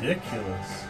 ridiculous.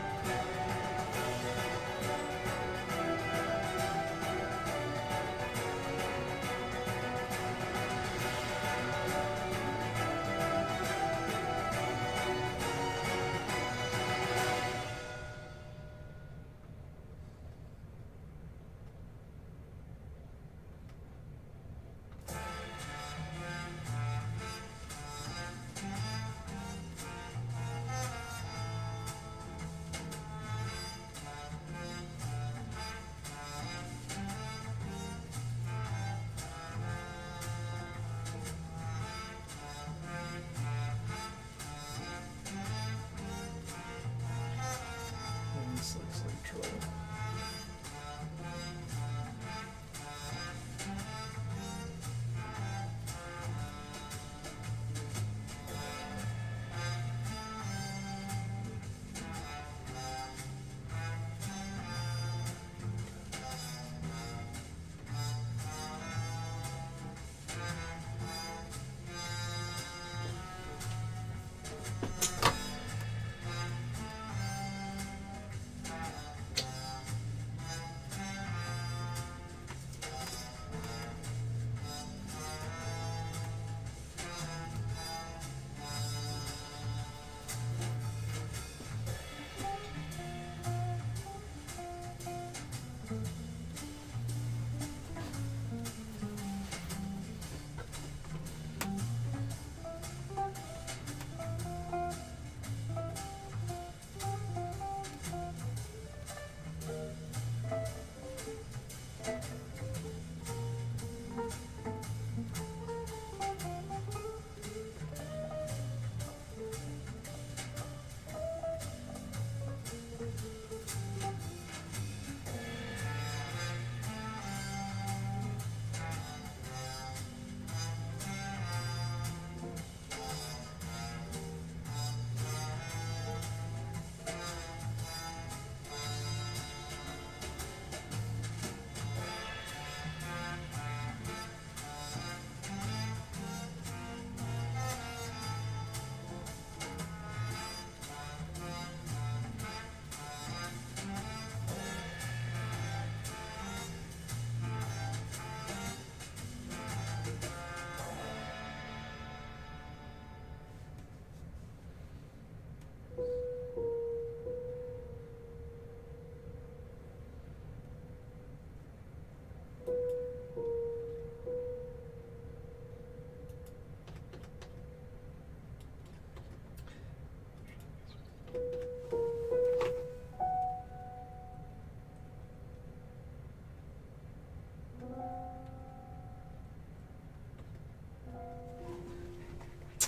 This looks like trouble.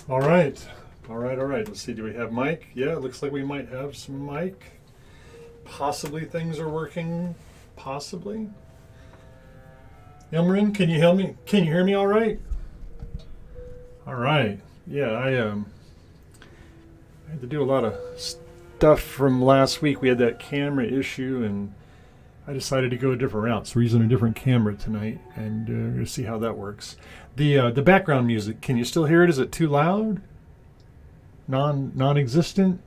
All right. All right, all right. Let's see. Do we have mic? Yeah, it looks like we might have some mic. Possibly things are working. Possibly. Elmarin, can you help me? Can you hear me all right? All right. Yeah, I had to do a lot of stuff from last week. We had that camera issue, and I decided to go a different route. So we're using a different camera tonight, and we're going to see how that works. The background music, can you still hear it? Is it too loud? Non-existent?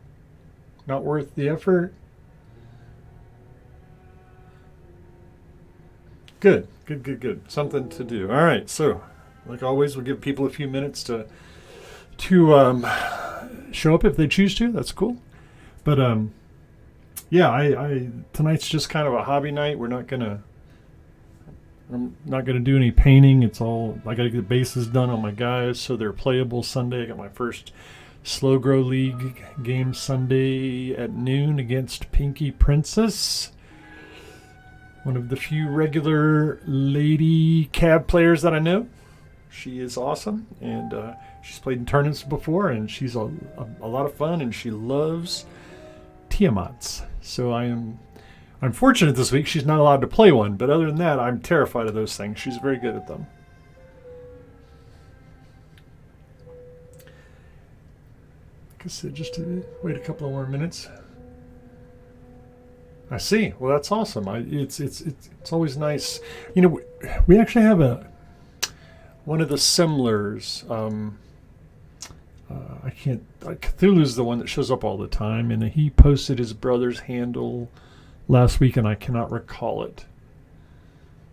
Not worth the effort? Good, good, good, good. Something to do. All right, so like always, we'll give people a few minutes to show up if they choose to. That's cool. But yeah, I tonight's just kind of a hobby night. I'm not gonna do any painting. It's all I gotta get the bases done on my guys so they're playable Sunday. I got my first Slow Grow League game Sunday at noon against Pinky Princess, one of the few regular lady cab players that I know. She is awesome, and she's played in tournaments before, and she's a lot of fun, and she loves Tiamats. So I'm fortunate this week she's not allowed to play one, but other than that, I'm terrified of those things. She's very good at them. Like I said, just to wait a couple of more minutes. I see. Well, that's awesome. It's always nice. You know, we actually have one of the Simlers. I can't. Cthulhu's the one that shows up all the time, and he posted his brother's handle last week, and I cannot recall it.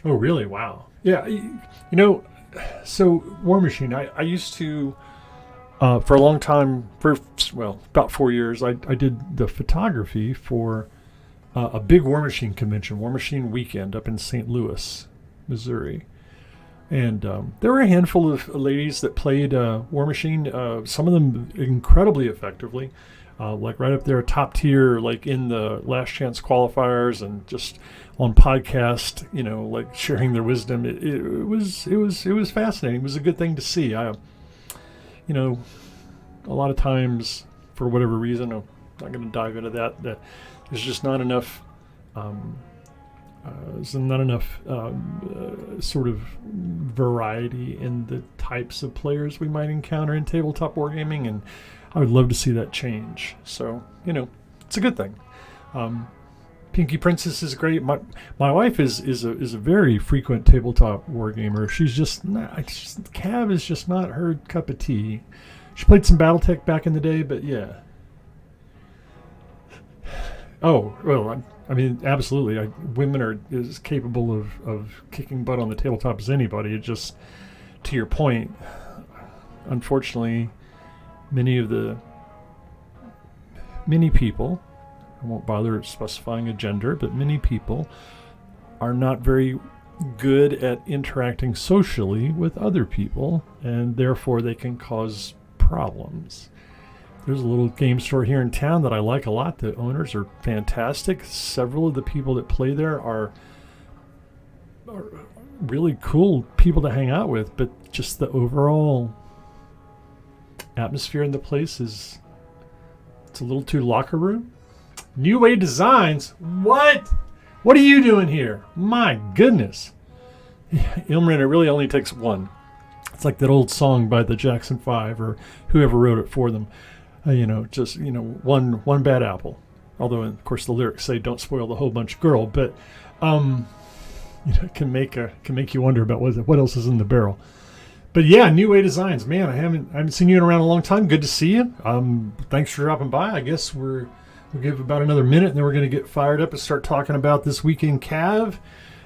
Oh, really? Wow. Yeah. So War Machine. I used to. For a long time, about 4 years, I did the photography for a big War Machine convention, War Machine Weekend, up in St. Louis, Missouri. And there were a handful of ladies that played War Machine, some of them incredibly effectively, like right up there, top tier, like in the Last Chance qualifiers and just on podcast, like sharing their wisdom. It was fascinating. It was a good thing to see. A lot of times, for whatever reason, I'm not going to dive into that. There's just not enough. There's not enough sort of variety in the types of players we might encounter in tabletop wargaming, and I would love to see that change. So, it's a good thing. Pinky Princess is great. My wife is a very frequent tabletop wargamer. She's just not. Cav is just not her cup of tea. She played some BattleTech back in the day, but yeah. Oh well. I mean, absolutely. Women are as capable of kicking butt on the tabletop as anybody. It just, to your point, unfortunately, many people, I won't bother specifying a gender, but many people are not very good at interacting socially with other people, and therefore they can cause problems. There's a little game store here in town that I like a lot. The owners are fantastic. Several of the people that play there are really cool people to hang out with, but just the overall atmosphere in the place it's a little too locker room. New Way Designs? What? What are you doing here? My goodness. Ilmarin, it really only takes one. It's like that old song by the Jackson 5 or whoever wrote it for them. One bad apple. Although, of course, the lyrics say "Don't spoil the whole bunch, girl." But, it can make you wonder about what else is in the barrel. But yeah, New Way Designs, man. I haven't seen you in around a long time. Good to see you. Thanks for dropping by. I guess we'll give about another minute, and then we're going to get fired up and start talking about this weekend Cav.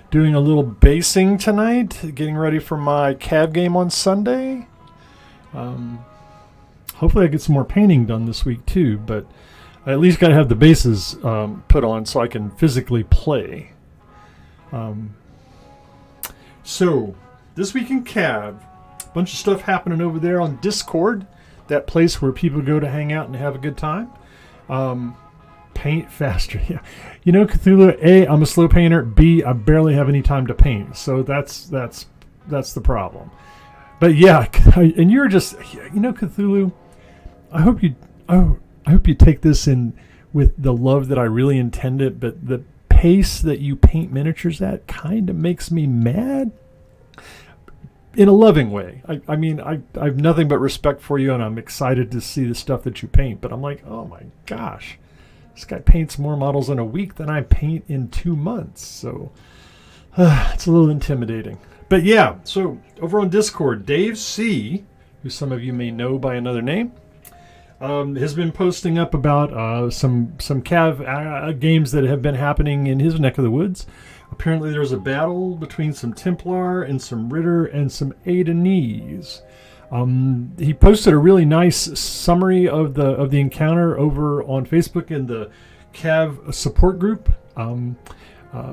Doing a little basing tonight. Getting ready for my Cav game on Sunday. Hopefully I get some more painting done this week too, but I at least got to have the bases put on so I can physically play. So this week in Cav, a bunch of stuff happening over there on Discord, that place where people go to hang out and have a good time. Paint faster. Yeah. Cthulhu, A, I'm a slow painter. B, I barely have any time to paint. So that's the problem. But yeah, and you're just, Cthulhu, I hope you take this in with the love that I really intended, but the pace that you paint miniatures at kind of makes me mad in a loving way. I mean, I have nothing but respect for you, and I'm excited to see the stuff that you paint, but I'm like, oh my gosh, this guy paints more models in a week than I paint in 2 months. So it's a little intimidating. But yeah, so over on Discord, Dave C., who some of you may know by another name, has been posting up about some Cav games that have been happening in his neck of the woods. Apparently there's a battle between some Templar and some Ritter and some Adenese. He posted a really nice summary of the encounter over on Facebook in the Cav support group.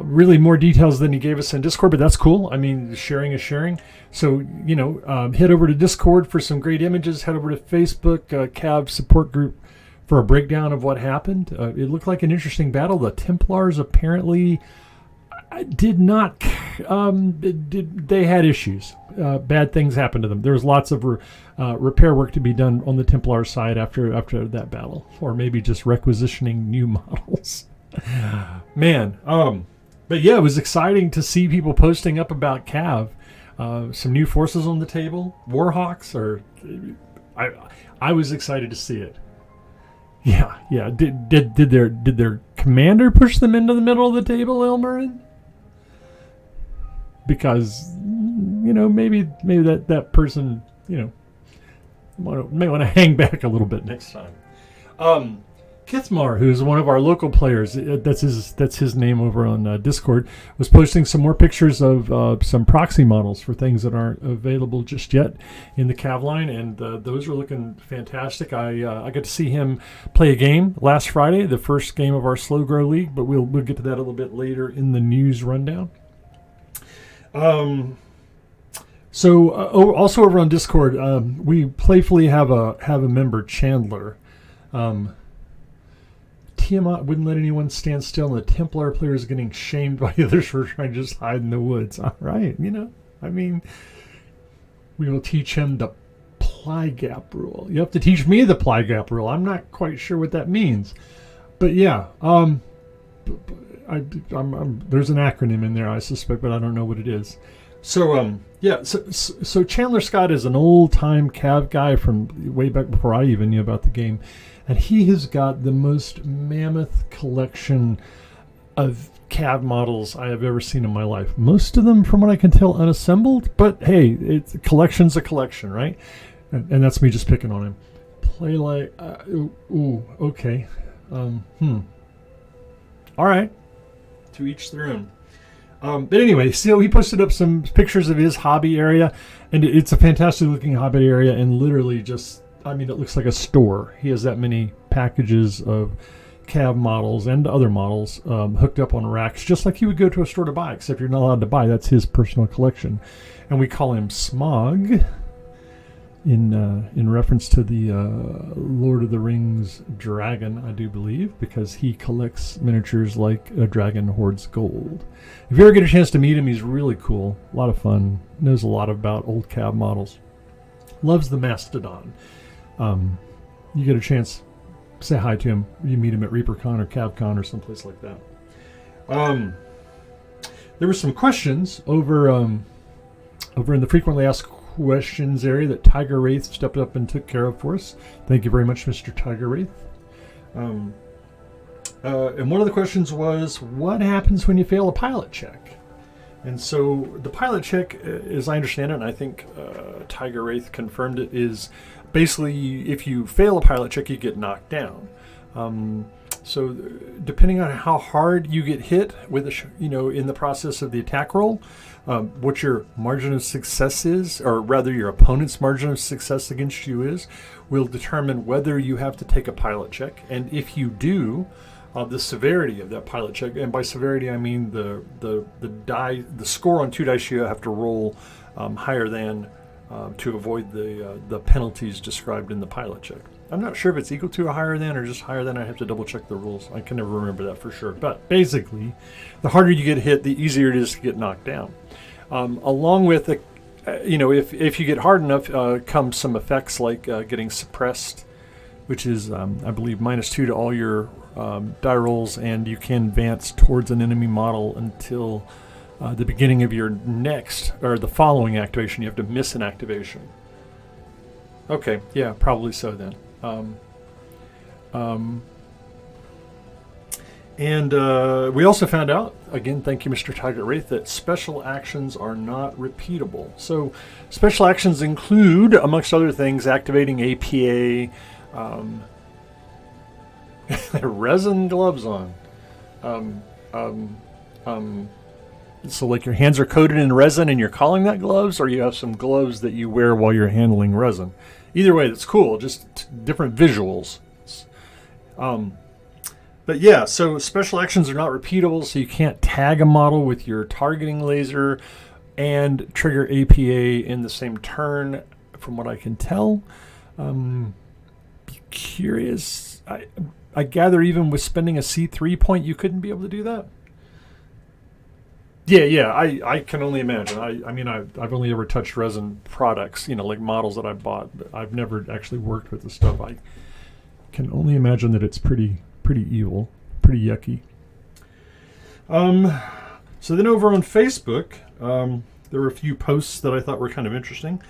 Really more details than he gave us in Discord, but that's cool. I mean, sharing is sharing. So, head over to Discord for some great images. Head over to Facebook, Cav support group, for a breakdown of what happened. It looked like an interesting battle. The Templars apparently did not, they had issues. Bad things happened to them. There was lots of repair work to be done on the Templar side after that battle, or maybe just requisitioning new models. Man, but yeah, it was exciting to see people posting up about Cav. Some new forces on the table. Warhawks, I was excited to see it. Yeah. Did their commander push them into the middle of the table, Ilmarin? Because maybe that person may want to hang back a little bit next time. Kithmar, who's one of our local players, that's his name over on Discord, was posting some more pictures of some proxy models for things that aren't available just yet in the Cav line, and those are looking fantastic. I got to see him play a game last Friday, the first game of our Slow Grow League, but we'll get to that a little bit later in the news rundown. So also over on Discord, we playfully have a member, Chandler. Tiamat wouldn't let anyone stand still, and the Templar player is getting shamed by others for trying to just hide in the woods. All right, we will teach him the ply gap rule. You have to teach me the ply gap rule. I'm not quite sure what that means, but yeah, there's an acronym in there, I suspect, but I don't know what it is. So so Chandler Scott is an old-time Cav guy from way back before I even knew about the game, and he has got the most mammoth collection of Cav models I have ever seen in my life. Most of them, from what I can tell, unassembled, but hey, collection's a collection, right? And that's me just picking on him. Play like, okay. All right. To each their own. But anyway, so he posted up some pictures of his hobby area, and it's a fantastic looking hobby area, and literally just, it looks like a store. He has that many packages of Cav models and other models hooked up on racks, just like he would go to a store to buy, except you're not allowed to buy. That's his personal collection. And we call him Smog in reference to the Lord of the Rings dragon, I do believe, because he collects miniatures like a dragon hoards gold. If you ever get a chance to meet him, he's really cool, a lot of fun, knows a lot about old Cav models, loves the Mastodon. You get a chance, say hi to him. You meet him at ReaperCon or CavCon or someplace like that. There were some questions over in the frequently asked questions area that Tiger Wraith stepped up and took care of for us. Thank you very much, Mr. Tiger Wraith. And one of the questions was, what happens when you fail a pilot check? And so the pilot check, as I understand it, and I think Tiger Wraith confirmed it, is basically if you fail a pilot check, you get knocked down. So depending on how hard you get hit with in the process of the attack roll, what your margin of success is, or rather your opponent's margin of success against you is, will determine whether you have to take a pilot check. And if you do, the severity of that pilot check, and by severity I mean the score on 2 dice you have to roll higher than to avoid the penalties described in the pilot check. I'm not sure if it's equal to or higher than, or just higher than. I have to double check the rules. I can never remember that for sure. But basically, the harder you get hit, the easier it is to get knocked down. Along with, if you get hard enough, comes some effects like getting suppressed, which is, I believe, -2 to all your die rolls, and you can advance towards an enemy model until the beginning of your next, or the following activation. You have to miss an activation. Okay, yeah, probably so then. We also found out, again, thank you, Mr. Tiger Wraith, that special actions are not repeatable. So special actions include, amongst other things, activating APA, resin gloves on. So like your hands are coated in resin and you're calling that gloves, or you have some gloves that you wear while you're handling resin. Either way, that's cool. Just different visuals. But yeah, so special actions are not repeatable, so you can't tag a model with your targeting laser and trigger APA in the same turn, from what I can tell. Be curious. I gather even with spending a C3 point, you couldn't be able to do that? Yeah, I can only imagine. I've only ever touched resin products, like models that I bought, but I've never actually worked with the stuff. I can only imagine that it's pretty evil, pretty yucky. So then over on Facebook, there were a few posts that I thought were kind of interesting.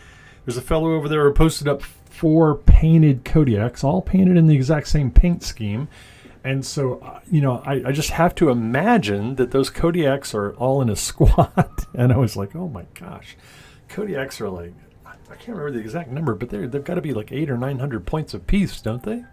There's a fellow over there who posted up 4 painted Kodiaks, all painted in the exact same paint scheme. And so, I just have to imagine that those Kodiaks are all in a squad. And I was like, oh my gosh, Kodiaks are like, I can't remember the exact number, but they've got to be like 800 or 900 points apiece, don't they?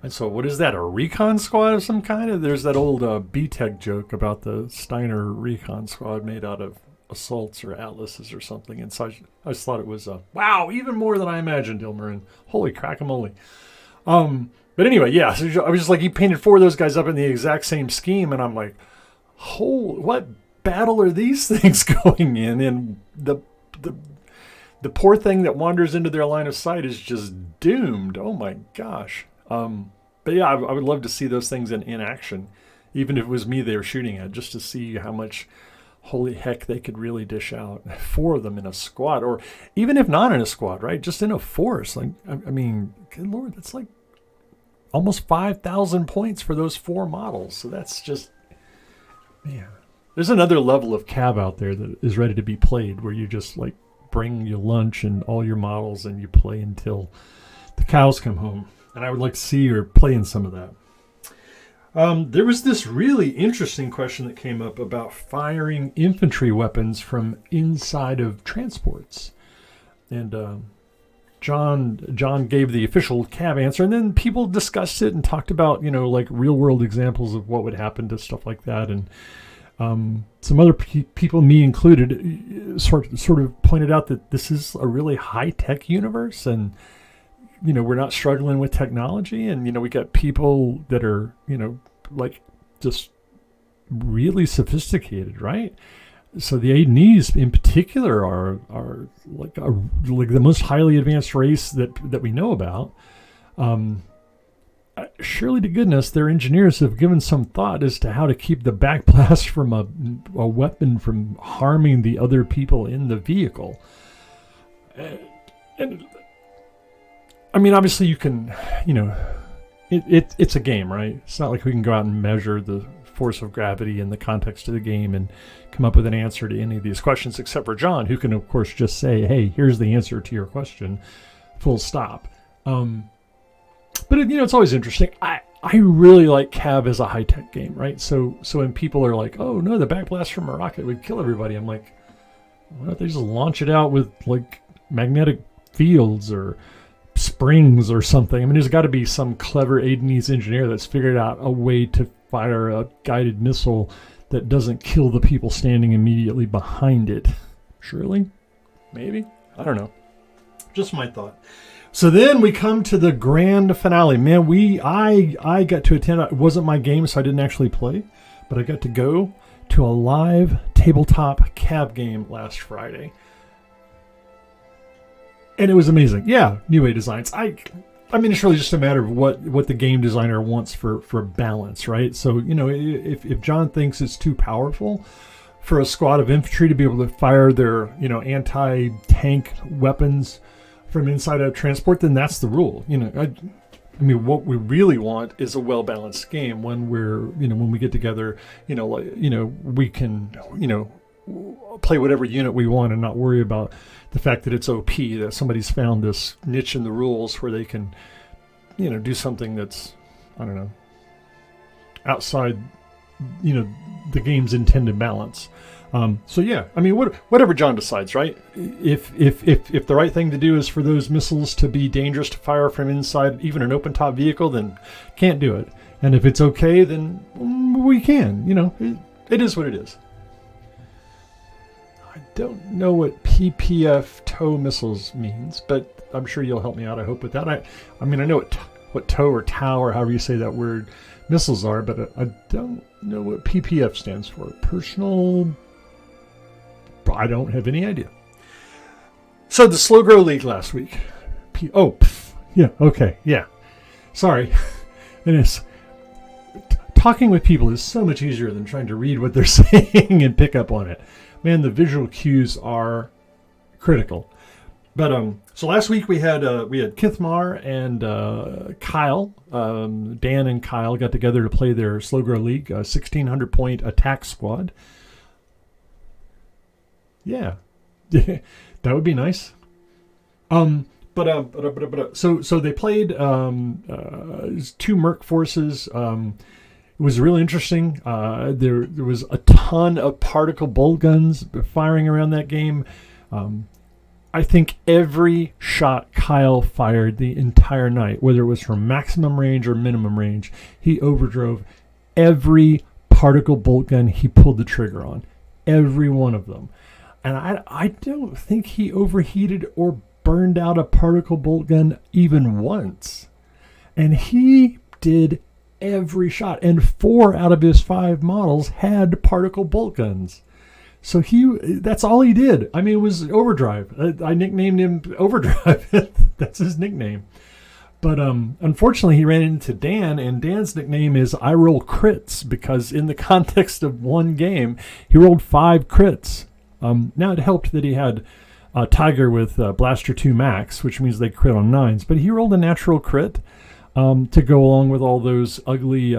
And so, what is that? A recon squad of some kind? There's that old B-Tech joke about the Steiner recon squad made out of assaults or atlases or something. And so I just thought it was wow, even more than I imagined, Ilmarin. Holy crack-a-mole. But anyway, yeah, so I was just like, he painted 4 of those guys up in the exact same scheme, and I'm like, what battle are these things going in? And the poor thing that wanders into their line of sight is just doomed. Oh my gosh. But yeah, I would love to see those things in action, even if it was me they were shooting at, just to see how much holy heck they could really dish out. 4 of them in a squad, or even if not in a squad, right? Just in a force. Like, I mean, good Lord, that's like almost 5,000 points for those 4 models. So that's just, man. There's another level of cab out there that is ready to be played, where you just like bring your lunch and all your models and you play until the cows come home. And I would like to see you playing some of that. There was this really interesting question that came up about firing infantry weapons from inside of transports. And John gave the official cab answer, and then people discussed it and talked about, like real world examples of what would happen to stuff like that. And some other people, me included, sort of pointed out that this is a really high tech universe, and we're not struggling with technology, and we got people that are like just really sophisticated, right? So the Adenese in particular are like the most highly advanced race that we know about. Surely to goodness, their engineers have given some thought as to how to keep the backblast from a weapon from harming the other people in the vehicle. And I mean, obviously you can, it's a game, right? It's not like we can go out and measure the force of gravity in the context of the game and come up with an answer to any of these questions, except for John, who can, of course, just say, hey, here's the answer to your question, full stop. But it's always interesting. I really like Cab as a high-tech game, right? So when people are like, oh, no, the backblast from a rocket would kill everybody, I'm like, why don't they just launch it out with, like, magnetic fields or springs or something? I mean, there's got to be some clever Adenese engineer that's figured out a way to fire a guided missile that doesn't kill the people standing immediately behind it. Surely? Maybe? I don't know. Just my thought. So then we come to the grand finale. Man, I got to attend. It wasn't my game, so I didn't actually play, but I got to go to a live tabletop cab game last Friday. And it was amazing. Yeah, New Way Designs. I mean, it's really just a matter of what the game designer wants for balance, right? So, if John thinks it's too powerful for a squad of infantry to be able to fire their, anti-tank weapons from inside a transport, then that's the rule. I mean, what we really want is a well-balanced game when when we get together, we can, play whatever unit we want and not worry about the fact that it's OP, that somebody's found this niche in the rules where they can, do something that's, I don't know, outside, the game's intended balance. So yeah, I mean, whatever John decides, right? If the right thing to do is for those missiles to be dangerous to fire from inside even an open top vehicle, then can't do it. And if it's okay, then we can. It is what it is. I don't know what PPF tow missiles means, but I'm sure you'll help me out, I hope, with that. I mean, I know what tow or TOW or however you say that word missiles are, but I don't know what PPF stands for. Personal... I don't have any idea. So the Slow Grow League last week. Yeah, okay, yeah. Sorry. It is. Talking with people is so much easier than trying to read what they're saying and pick up on it. Man, the visual cues are critical. But so last week we had Kithmar and Kyle. Dan and Kyle got together to play their Slow Grow League, 1,600 point attack squad. Yeah, that would be nice. So they played 2 Merc forces. It was really interesting. There was a ton of particle bolt guns firing around that game. I think every shot Kyle fired the entire night, whether it was from maximum range or minimum range, he overdrove every particle bolt gun he pulled the trigger on. Every one of them. And I don't think he overheated or burned out a particle bolt gun even once. And he did every shot. And 4 out of his 5 models had particle bolt guns. So that's all he did. I mean, it was Overdrive. I nicknamed him Overdrive. That's his nickname. But unfortunately, he ran into Dan, and Dan's nickname is I Roll Crits, because in the context of one game, he rolled 5 crits. Now, it helped that he had Tiger with Blaster 2 Max, which means they crit on 9s. But he rolled a natural crit to go along with all those ugly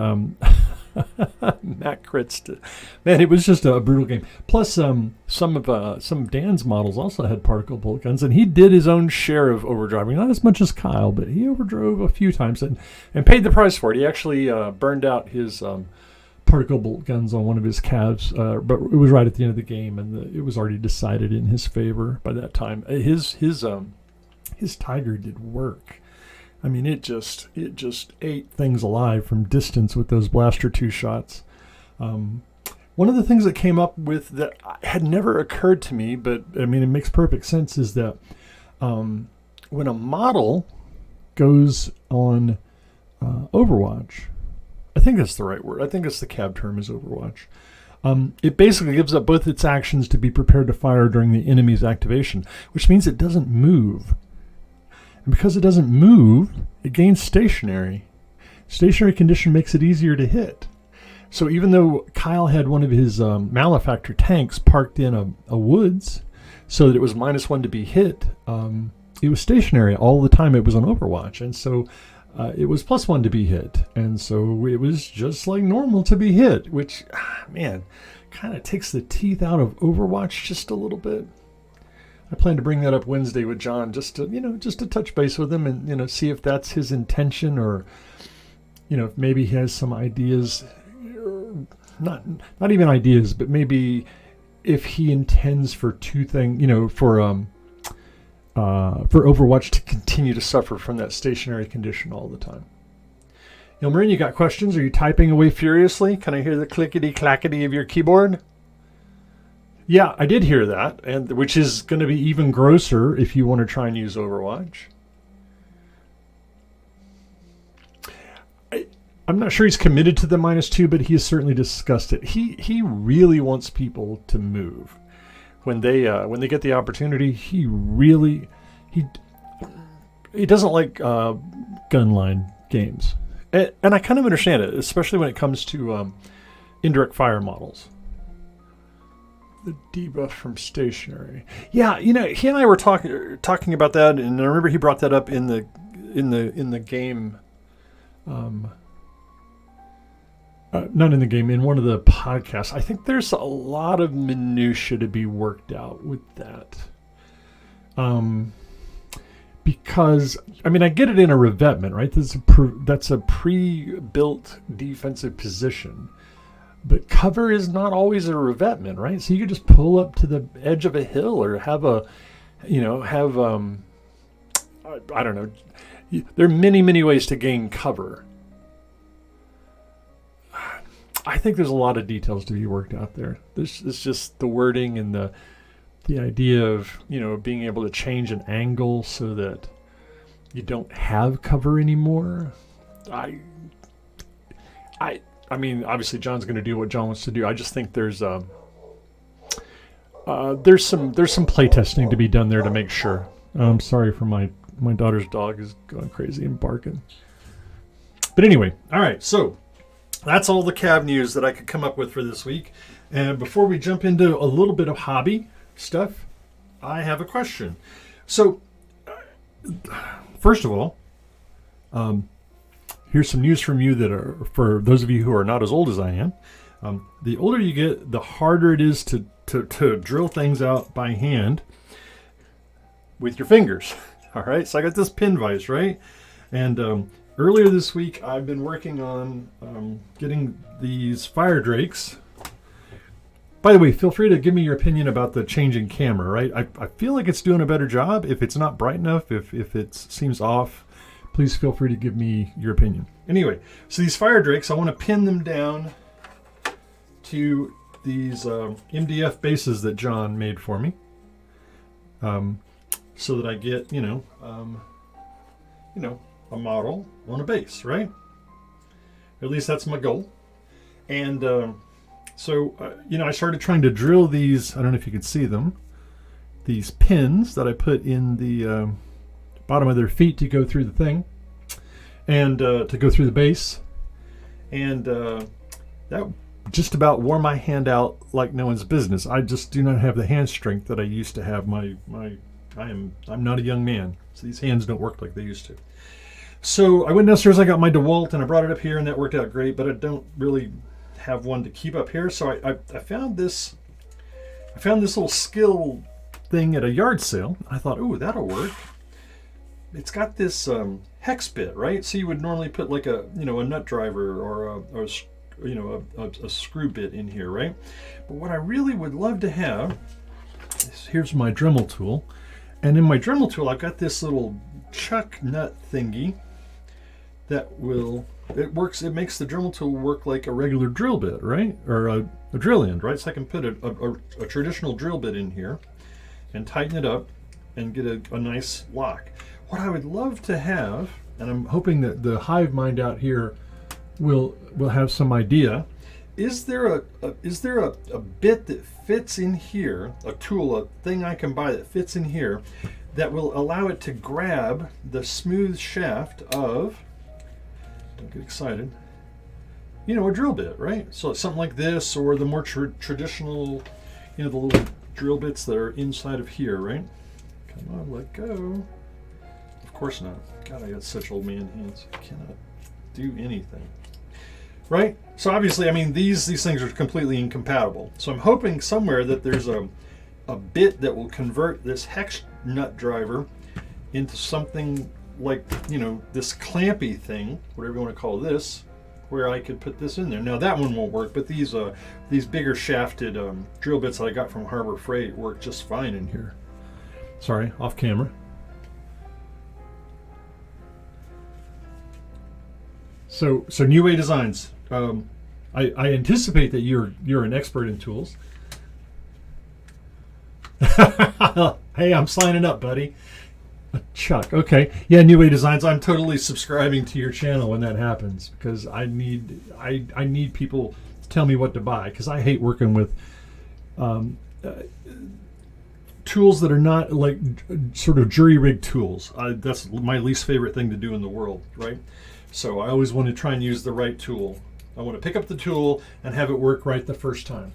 Mac crits. Man, it was just a brutal game. Plus, some of Dan's models also had particle bolt guns, and he did his own share of overdriving. Not as much as Kyle, but he overdrove a few times and paid the price for it. He actually burned out his particle bolt guns on one of his calves, but it was right at the end of the game, and it was already decided in his favor by that time. His Tiger did work. I mean, it just ate things alive from distance with those Blaster 2 shots. One of the things that came up with that had never occurred to me, but I mean, it makes perfect sense, is that when a model goes on Overwatch, I think that's the right word. I think it's the cab term is Overwatch. It basically gives up both its actions to be prepared to fire during the enemy's activation, which means it doesn't move. And because it doesn't move, it gains stationary. Stationary condition makes it easier to hit. So even though Kyle had one of his Malefactor tanks parked in a woods so that it was -1 to be hit, it was stationary all the time it was on Overwatch. And so it was +1 to be hit. And so it was just like normal to be hit, which, man, kind of takes the teeth out of Overwatch just a little bit. I plan to bring that up Wednesday with John, just to touch base with him and, see if that's his intention, or, if maybe he has some ideas, not even ideas, but maybe if he intends for for Overwatch to continue to suffer from that stationary condition all the time. Marin, you got questions? Are you typing away furiously? Can I hear the clickety-clackety of your keyboard? Yeah, I did hear that, and which is going to be even grosser if you want to try and use Overwatch. I'm not sure he's committed to the -2, but he has certainly discussed it. He really wants people to move when they get the opportunity. He doesn't like gunline games, and I kind of understand it, especially when it comes to indirect fire models. The debuff from stationary. Yeah, he and I were talking about that, and I remember he brought that up in the game. Not in the game, in one of the podcasts. I think there's a lot of minutia to be worked out with that. Because I get it in a revetment, right? That's a pre-built defensive position. But cover is not always a revetment, right? So you could just pull up to the edge of a hill, or have I don't know. There are many, many ways to gain cover. I think there's a lot of details to be worked out there. It's just the wording and the idea of, being able to change an angle so that you don't have cover anymore. Obviously John's going to do what John wants to do. I just think there's some play testing to be done there to make sure. I'm sorry for my daughter's dog is going crazy and barking. But anyway, all right. So that's all the cab news that I could come up with for this week. And before we jump into a little bit of hobby stuff, I have a question. So first of all, here's some news from you that are, for those of you who are not as old as I am. The older you get, the harder it is to drill things out by hand with your fingers. All right, so I got this pin vise, right? And earlier this week, I've been working on getting these fire drakes By the way, feel free to give me your opinion about the changing camera, right? I feel like it's doing a better job. If it's not bright enough, if it seems off, please feel free to give me your opinion. Anyway, so these fire drakes, I want to pin them down to these MDF bases that John made for me, so that I get, a model on a base, right? At least that's my goal. And I started trying to drill these. I don't know if you can see them. These pins that I put in the bottom of their feet to go through the thing, and to go through the base, and that just about wore my hand out like no one's business. I just do not have the hand strength that I used to have. I'm not a young man, so these hands don't work like they used to. So I went downstairs, I got my DeWalt, and I brought it up here, and that worked out great, but I don't really have one to keep up here. So I found this little skill thing at a yard sale. I thought, ooh, that'll work. It's got this hex bit, right? So you would normally put like a nut driver or a screw bit in here, right? But what I really would love to have is, here's my Dremel tool, and in my Dremel tool I've got this little chuck nut thingy that it makes the Dremel tool work like a regular drill bit, right? Or a drill end, right? So I can put a traditional drill bit in here and tighten it up and get a nice lock. What I would love to have, and I'm hoping that the hive mind out here will have some idea, is there a bit that fits in here, a tool, a thing I can buy that fits in here that will allow it to grab the smooth shaft of, don't get excited, a drill bit, right? So it's something like this, or the more traditional, the little drill bits that are inside of here, right? Come on, let go. Of course not. God, I got such old man hands. I cannot do anything. Right? So obviously, I mean, these things are completely incompatible. So I'm hoping somewhere that there's a bit that will convert this hex nut driver into something like, this clampy thing, whatever you want to call this, where I could put this in there. Now that one won't work, but these bigger shafted drill bits that I got from Harbor Freight work just fine in here. Sorry, off camera. So New Way Designs. I anticipate that you're an expert in tools. Hey, I'm signing up, buddy. Chuck. Okay. Yeah, New Way Designs. I'm totally subscribing to your channel when that happens, because I need people to tell me what to buy, because I hate working with tools that are not like sort of jury rig tools. That's my least favorite thing to do in the world, right? So I always want to try and use the right tool. I want to pick up the tool and have it work right the first time.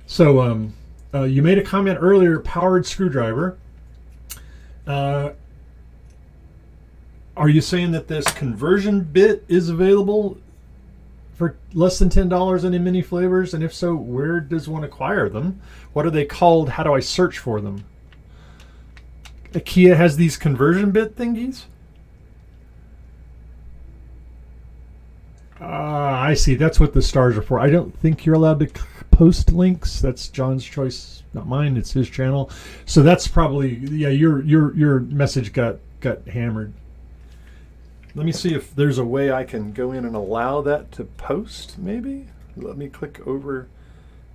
So you made a comment earlier, powered screwdriver. Are you saying that this conversion bit is available for less than $10 and in many flavors? And if so, where does one acquire them? What are they called? How do I search for them? IKEA has these conversion bit thingies? I see. That's what the stars are for. I don't think you're allowed to post links. That's John's choice, not mine. It's his channel. So that's probably, yeah, your message got hammered. Let me see if there's a way I can go in and allow that to post, maybe. Let me click over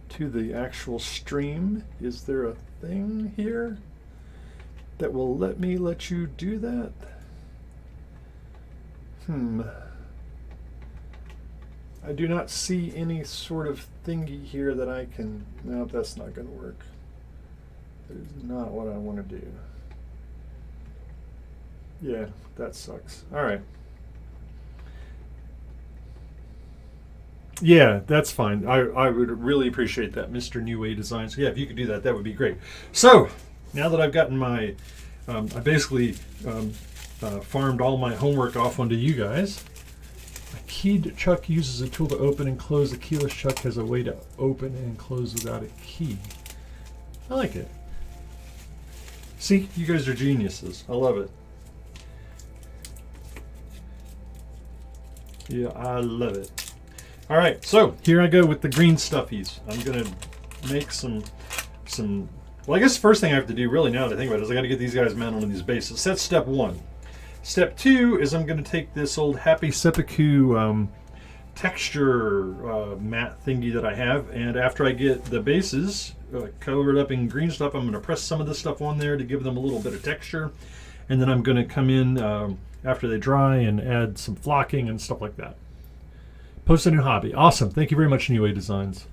to the actual stream. Is there a thing here that will let you do that? I do not see any sort of thingy here that I can... No, that's not going to work. That is not what I want to do. Yeah, that sucks. All right. Yeah, that's fine. I would really appreciate that, Mr. New Way Designs. Yeah, if you could do that, that would be great. So, now that I've gotten my... I basically farmed all my homework off onto you guys. A keyed chuck uses a tool to open and close. A keyless chuck has a way to open and close without a key. I like it. See, you guys are geniuses. I love it. Yeah, I love it. All right, so here I go with the green stuffies. I'm gonna make some. Well, I guess the first thing I have to do, really, now that I think about it, is I got to get these guys mounted on these bases. That's step one. Step two is I'm going to take this old Happy Seppuku texture mat thingy that I have, and after I get the bases covered up in green stuff, I'm going to press some of this stuff on there to give them a little bit of texture, and then I'm going to come in after they dry and add some flocking and stuff like that. Post a new hobby. Awesome. Thank you very much, New Way Designs.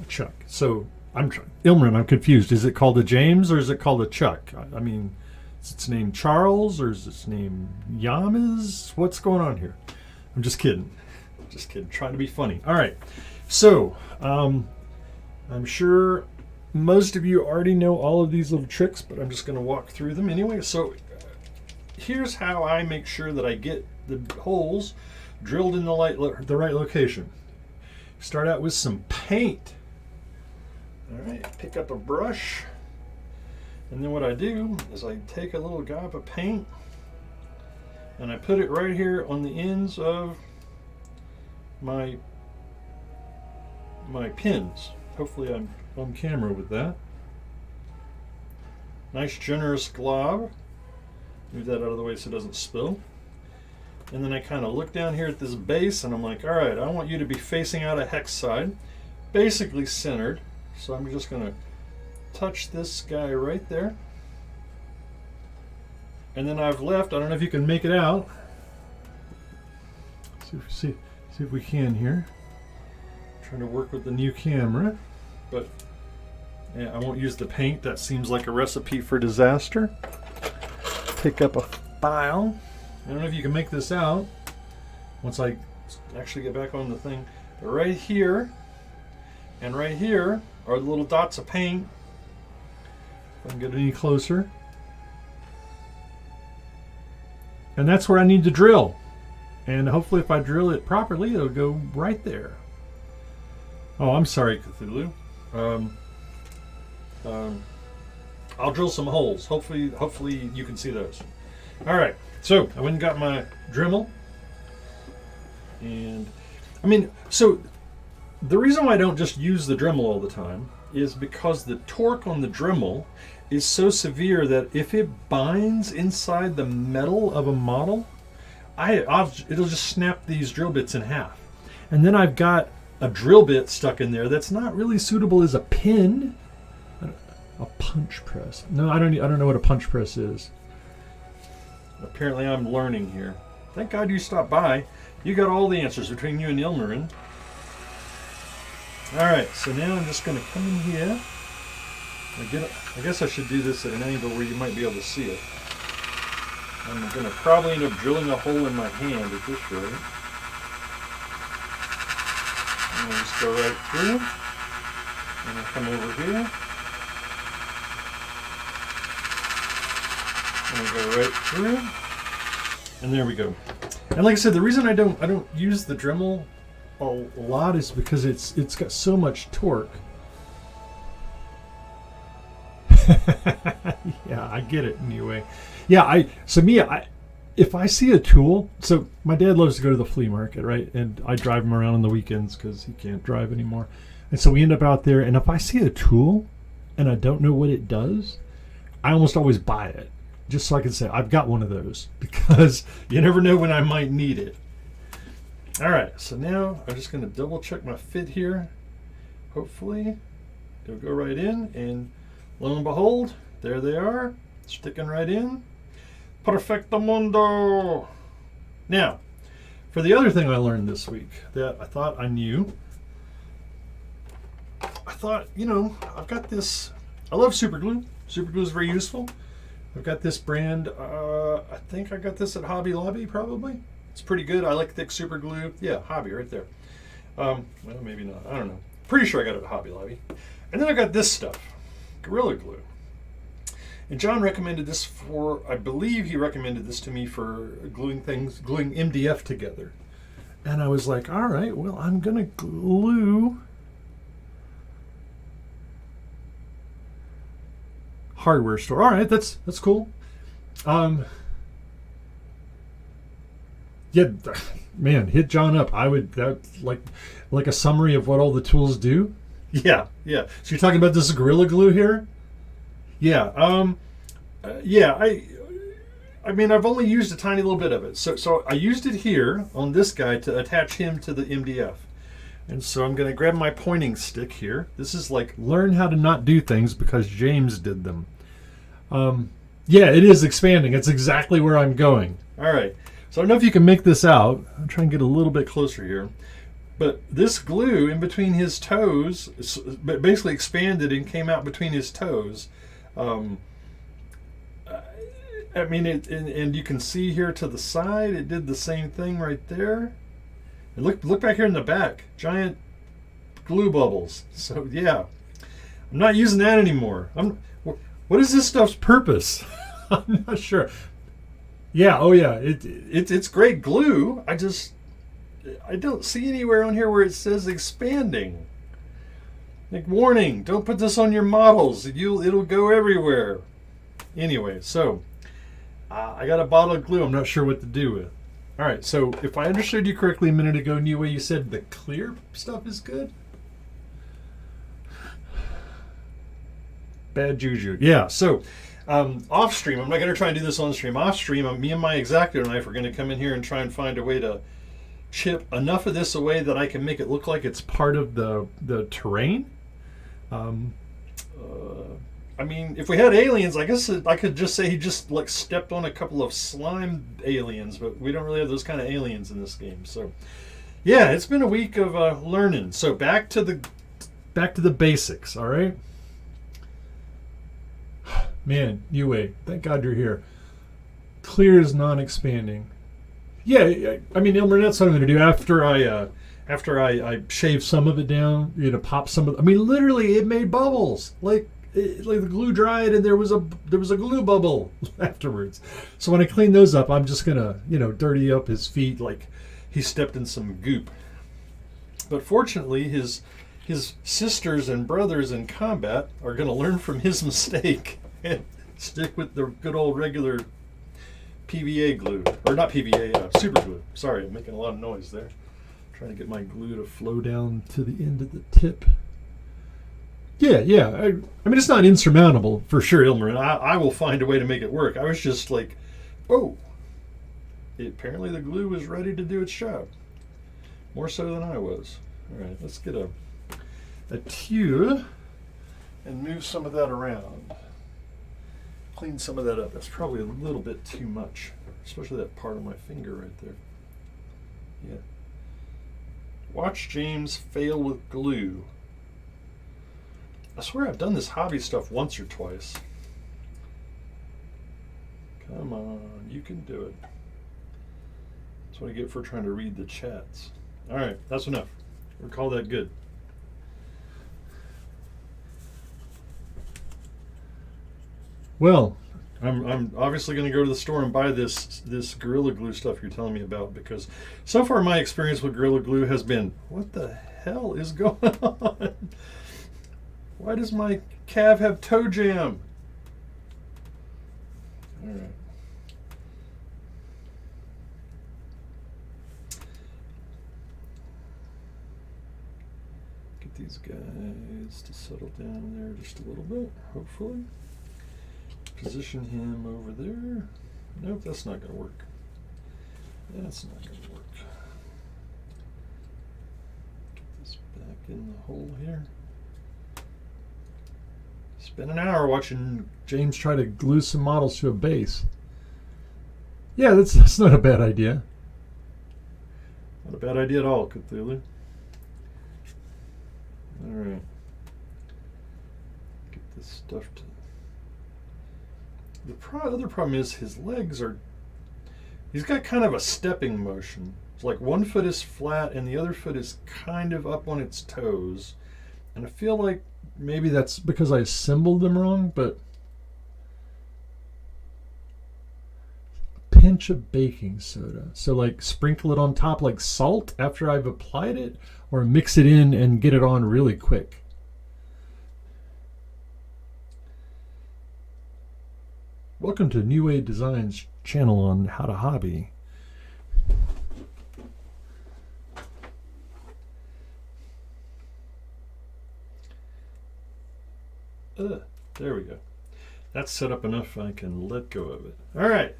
Chuck. So Ilmarin, I'm confused. Is it called a James or is it called a Chuck? I mean, is its name Charles or is its name Yamas? What's going on here? I'm just kidding. Just kidding. Trying to be funny. All right. So I'm sure most of you already know all of these little tricks, but I'm just going to walk through them anyway. So here's how I make sure that I get the holes drilled in the right location. Start out with some paint. All right, pick up a brush, and then what I do is I take a little gob of paint and I put it right here on the ends of my pins. Hopefully I'm on camera with that. Nice generous glob. Move that out of the way so it doesn't spill. And then I kind of look down here at this base and I'm like, all right, I want you to be facing out a hex side, basically centered. So I'm just going to touch this guy right there. And then I've left, I don't know if you can make it out. See if we can here. I'm trying to work with the new camera, but yeah, I won't use the paint. That seems like a recipe for disaster. Pick up a file. I don't know if you can make this out once I actually get back on the thing. But right here and right here are the little dots of paint. If I can get any closer. And that's where I need to drill. And hopefully if I drill it properly, it'll go right there. Oh, I'm sorry, Cthulhu. I'll drill some holes. Hopefully you can see those. All right, so I went and got my Dremel. And I mean, so the reason why I don't just use the Dremel all the time is because the torque on the Dremel is so severe that if it binds inside the metal of a model, it'll just snap these drill bits in half. And then I've got a drill bit stuck in there that's not really suitable as a pin. A punch press. No, I don't know what a punch press is. Apparently I'm learning here. Thank God you stopped by. You got all the answers between you and Ilmarin. Alright, so now I'm just going to come in here. I guess I should do this at an angle where you might be able to see it. I'm going to probably end up drilling a hole in my hand at this rate. And I'll just go right through. And I'll come over here. And I'll go right through. And there we go. And like I said, the reason I don't use the Dremel a lot is because it's got so much torque. Yeah, I get it anyway. Yeah, if I see a tool, so my dad loves to go to the flea market, right? And I drive him around on the weekends because he can't drive anymore. And so we end up out there, and if I see a tool and I don't know what it does, I almost always buy it. Just so I can say, I've got one of those, because you never know when I might need it. All right, so now I'm just going to double check my fit here. Hopefully it'll go right in, and lo and behold, there they are, sticking right in. Perfectamundo. Now, for the other thing I learned this week that I thought I knew, I thought, I've got this, I love super glue. Super glue is very useful. I've got this brand, I think I got this at Hobby Lobby probably. It's pretty good. I like thick super glue. Yeah, Hobby right there. Well, maybe not. I don't know. Pretty sure I got it at Hobby Lobby. And then I got this stuff, Gorilla Glue. And John recommended this I believe he recommended this to me for gluing MDF together. And I was like, all right, well, I'm going to glue hardware store. All right, that's cool. Yeah, man, hit John up. I would that like a summary of what all the tools do. Yeah, yeah. So you're talking about this Gorilla Glue here? Yeah. Yeah. I mean, I've only used a tiny little bit of it. So I used it here on this guy to attach him to the MDF. And so I'm going to grab my pointing stick here. This is like learn how to not do things because James did them. Yeah, it is expanding. It's exactly where I'm going. All right. So I don't know if you can make this out. I'm trying to get a little bit closer here. But this glue in between his toes basically expanded and came out between his toes. I mean, and you can see here to the side, it did the same thing right there. And look back here in the back, giant glue bubbles. So yeah, I'm not using that anymore. What is this stuff's purpose? I'm not sure. Yeah, oh yeah, it's great glue. I don't see anywhere on here where it says expanding. Like warning, don't put this on your models. It'll go everywhere. Anyway, so I got a bottle of glue I'm not sure what to do with. All right, so if I understood you correctly a minute ago, New Way, you said the clear stuff is good? Bad juju. Yeah, so off stream, I'm not going to try and do this on stream. Off stream, me and my X-Acto knife are going to come in here and try and find a way to chip enough of this away that I can make it look like it's part of the terrain. I mean, if we had aliens, I guess I could just say he just like stepped on a couple of slime aliens, but we don't really have those kind of aliens in this game. So, yeah, it's been a week of learning. So back to the basics. All right, man, Yue, thank God you're here. Clear is non-expanding. Yeah, I mean, Ilmer, that's what I'm going to do after I shave some of it down. Pop some of. I mean, literally, it made bubbles like the glue dried and there was a glue bubble afterwards. So when I clean those up, I'm just gonna dirty up his feet like he stepped in some goop. But fortunately, his sisters and brothers in combat are gonna learn from his mistake and stick with the good old regular PVA glue, or not PVA, super glue. Sorry, I'm making a lot of noise there. Trying to get my glue to flow down to the end of the tip. Yeah. I mean, it's not insurmountable for sure, Ilmer, and I will find a way to make it work. I was just like, oh, apparently the glue was ready to do its job. More so than I was. All right, let's get a tuile and move some of that around. Clean some of that up. That's probably a little bit too much, especially that part of my finger right there. Yeah. Watch James fail with glue. I swear I've done this hobby stuff once or twice. Come on, you can do it. That's what I get for trying to read the chats. All right, that's enough. We'll call that good. Well, I'm obviously going to go to the store and buy this Gorilla Glue stuff you're telling me about, because so far my experience with Gorilla Glue has been, what the hell is going on? Why does my calf have toe jam? All right. Get these guys to settle down there just a little bit, hopefully. Position him over there. Nope, that's not going to work. That's not going to work. Get this back in the hole here. Spent an hour watching James try to glue some models to a base. Yeah, that's not a bad idea. Not a bad idea at all, Cthulhu. All right. Get this stuff to... The other problem is his legs are... He's got kind of a stepping motion. It's like one foot is flat and the other foot is kind of up on its toes. And I feel like maybe that's because I assembled them wrong, but... Pinch of baking soda. So like sprinkle it on top like salt after I've applied it, or mix it in and get it on really quick. Welcome to New Way Designs channel on How to Hobby. There we go. That's set up enough I can let go of it. All right.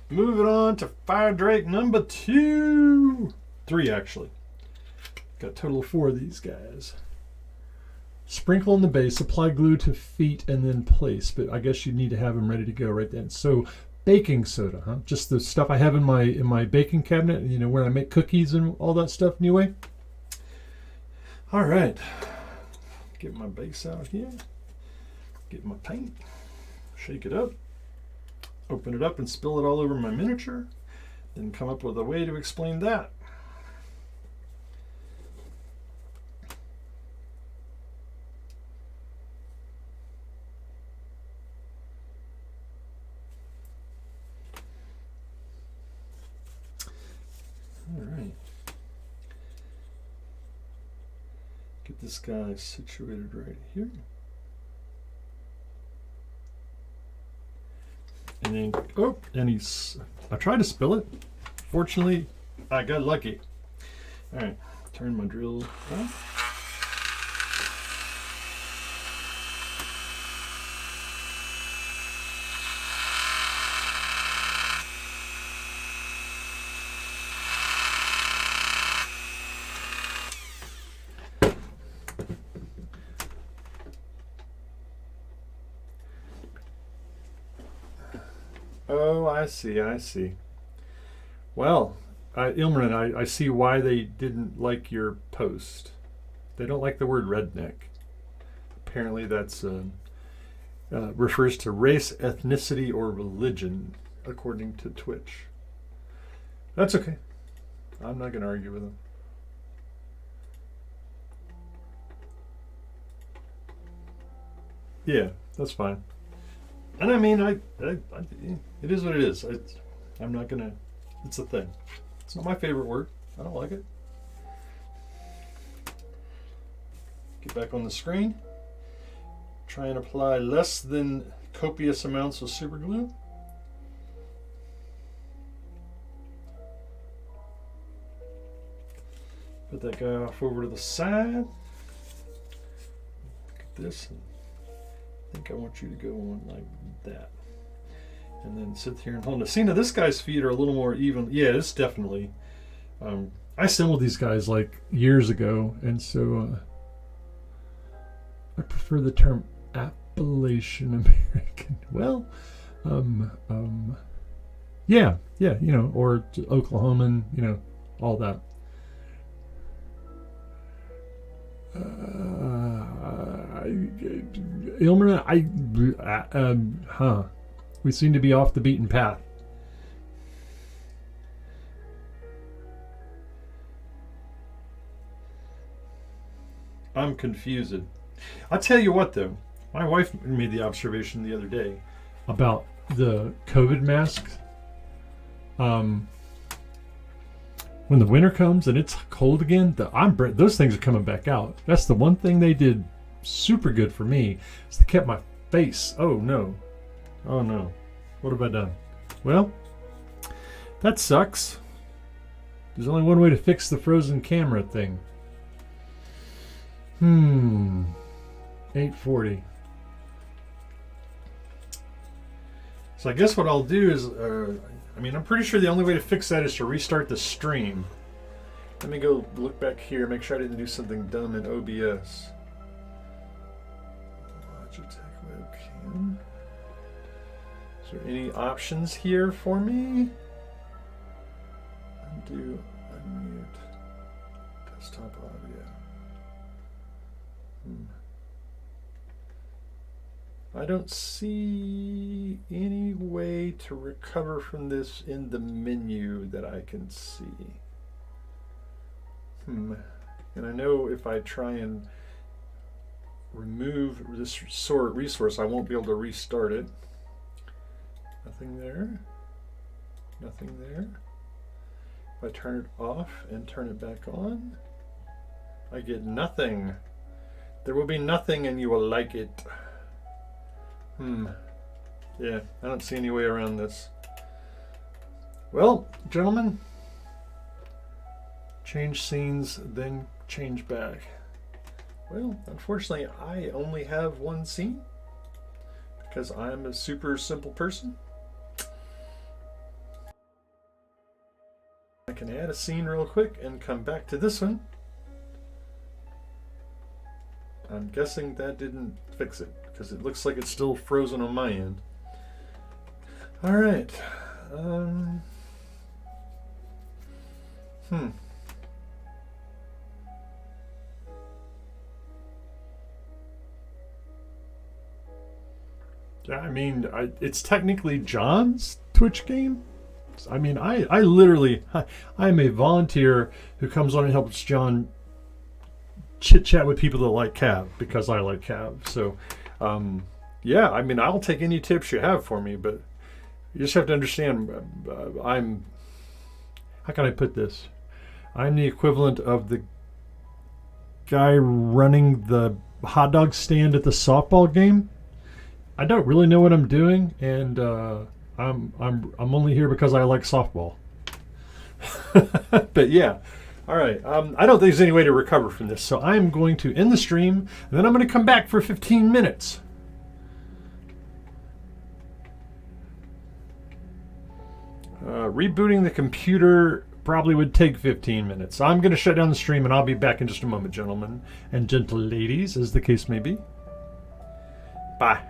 Moving on to Fire Drake number 2. 3, actually. Got a total of 4 of these guys. Sprinkle in the base, apply glue to feet, and then place. But I guess you need to have them ready to go right then. So baking soda, huh? Just the stuff I have in my baking cabinet, you know, where I make cookies and all that stuff anyway. All right. Get my base out here. Get my paint. Shake it up. Open it up and spill it all over my miniature. Then come up with a way to explain that. All right. Get this guy situated right here. And then, I tried to spill it. Fortunately, I got lucky. All right, turn my drill on. Oh, I see. Well, Ilmarin, I see why they didn't like your post. They don't like the word redneck. Apparently that's refers to race, ethnicity, or religion, according to Twitch. That's okay. I'm not going to argue with them. Yeah, that's fine. And I mean, it is what it is. I'm not gonna. It's a thing. It's not my favorite word. I don't like it. Get back on the screen. Try and apply less than copious amounts of super glue. Put that guy off over to the side. Look at this. I think I want you to go on like that. And then sit here and hold it. See, now this guy's feet are a little more even. Yeah, it's definitely. I assembled these guys like years ago, and so I prefer the term Appalachian American. Well, yeah, you know, or Oklahoman, you know, all that. Ilmarin, we seem to be off the beaten path. I'm confused. I'll tell you what, though. My wife made the observation the other day about the COVID masks. When the winter comes and it's cold again, those things are coming back out. That's the one thing they did super good for me, is they kept my face. Oh no. What have I done? Well, that sucks. There's only one way to fix the frozen camera thing. 840. So I guess what I'll do is, I'm pretty sure the only way to fix that is to restart the stream. Let me go look back here, make sure I didn't do something dumb in OBS. Logitech webcam. Is there any options here for me? Undo, unmute, desktop audio. I don't see any way to recover from this in the menu that I can see. And I know if I try and remove this resource, I won't be able to restart it. Nothing there. Nothing there. If I turn it off and turn it back on, I get nothing. There will be nothing and you will like it. Yeah, I don't see any way around this. Well, gentlemen, change scenes, then change back. Well, unfortunately, I only have one scene. because I'm a super simple person. I can add a scene real quick and come back to this one. I'm guessing that didn't fix it because it looks like it's still frozen on my end. All right. Yeah, I mean, it's technically John's Twitch game. I mean, I literally, I'm a volunteer who comes on and helps John chit chat with people that like Cav because I like Cav. So, yeah, I mean, I'll take any tips you have for me, but you just have to understand, how can I put this? I'm the equivalent of the guy running the hot dog stand at the softball game. I don't really know what I'm doing, and I'm only here because I like softball. But yeah, all right. I don't think there's any way to recover from this, so I'm going to end the stream, and then I'm going to come back for 15 minutes. Rebooting the computer probably would take 15 minutes. I'm going to shut down the stream, and I'll be back in just a moment, gentlemen and gentle ladies, as the case may be. Bye.